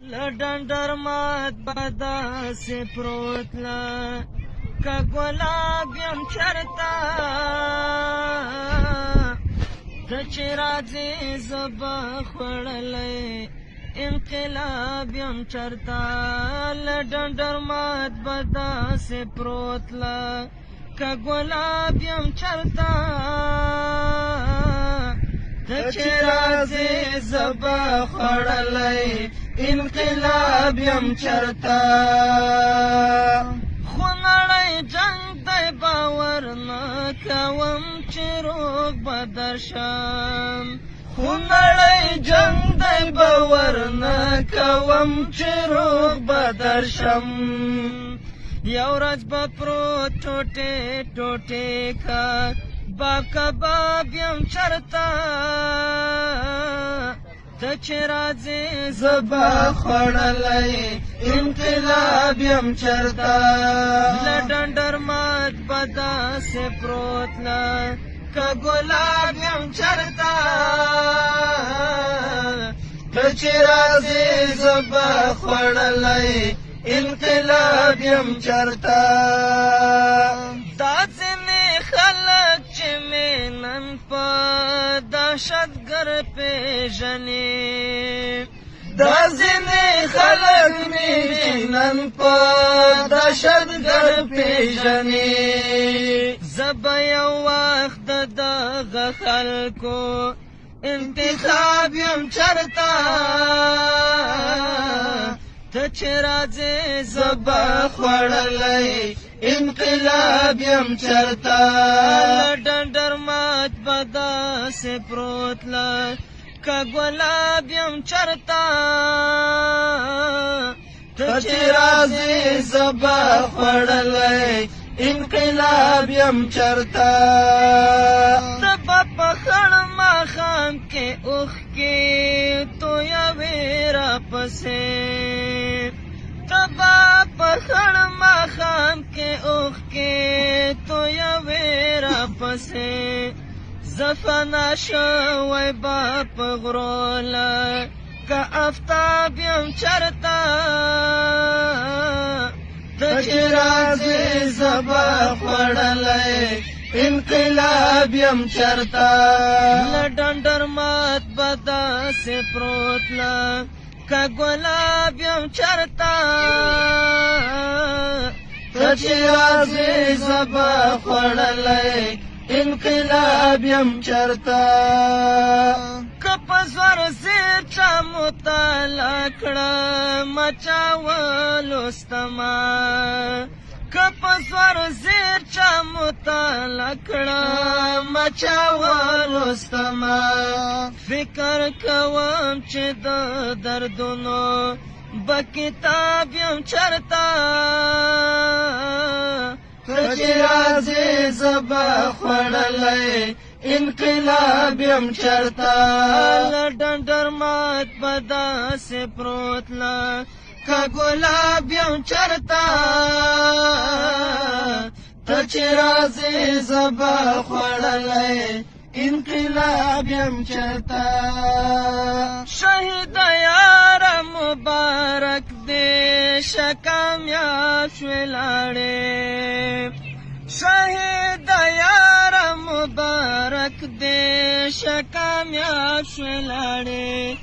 لډنډر مات بدا سے پروتلا کا گلاب یم چرتا د چې راځې زبا خوړلی انقلاب یم چرتا لډنډر مات بدا سے پروتلا کا گلاب یم چرتا د چې راځې زبا خوړلی انقلاب یم چرتا خو نړۍ جنګ دی باور نه کوم چې روغ به درشم خو نړۍ جنګ دی باور نه کوم چې روغ به درشم یو ورځ به پروت ټوټې ټوټې کا با کباب یم چرتا ته چې راځې زبا خوړلی انقلاب یم چرتا لډنډر مات به داسې پروتله که ګلاب یم چرتا ته چې راځې زبا خوړلی انقلاب یم چرتا دا ځینې خلک چې مې نن په دهشتګر پیژني دا ځینې خلک مې نن په دهشتګر پیژني زه به یو وخت د دغه خلکو انتخاب یم چرتا ته چې راځې زه به خوړلی انقلاب یم چرتا لډنډر مات به داسې پروتله که ګلاب یم چرتا ته چې راځې زه به خوړلی انقلاب یم چرتا ته به په خړ ماښام کې اوښکې تویوې راپسې ته به په خړ ماښام کې اوښکې تویوې راپسې زه فنا شوی به په غروله که آفتاب یم چرتا ته چې راځې زه به خوړلی انقلاب یم چرتا لډنډر مات به داسې پروتله که ګلاب یم چرتا ته چې راځې زه به خوړلی انقلاب یم چرتا که په زور زیر چا مطالعه کړه مچا ولوستمه که په زور زیر چا مطالعه کړه مچا ولوستمه فکر کوم چې د دردونو به کتاب یم چرتا ته چې راځې زه به خوړلی انقلاب یم چرتا لډنډر مات به داسې پروتله که ګلاب یم چرتا ته چې راځې زه به خوړلی انقلاب یم چرتا شهید یاره مبارک دې شه کامیاب شوې لاړې شهید یاره مبارک دې شه کامیاب شوې لاړې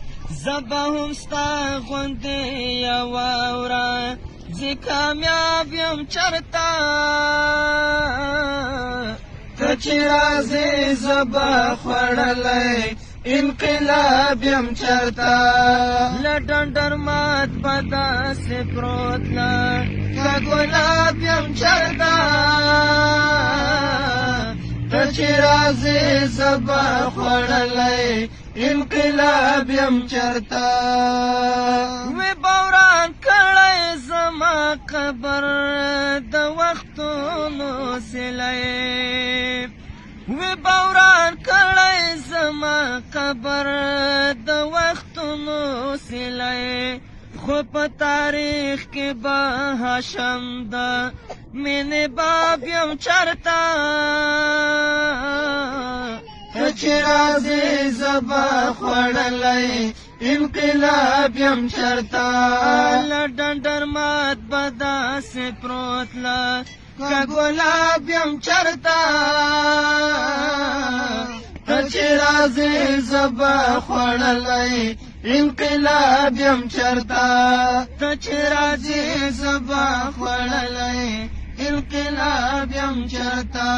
زه به هم ستا غوندې یوه ورځ زه کامیاب یم چرتا ته چې راځې زه به خوړلی انقلاب یم چرتا لډنډر مات به داسې پروتله که ګلاب یم چرتا ته چې راځې زه به خوړلی انقلاب یم چرتا وی بوران کړی زما قبر د وختونو سیلی وی بوران کړی زما قبر د وختونو سیلی خو په تاریخ کې به هاشم د مینې باب یم چرتا ته چې راځې زه به خوړلی انقلاب یم چرتا ډنډر مات بدا سے پروت لا کا ګلاب یم چرتا چې راځي زبا خوړلای انقلاب یم چرتا چې راځي زبا خوړلای انقلاب یم چرتا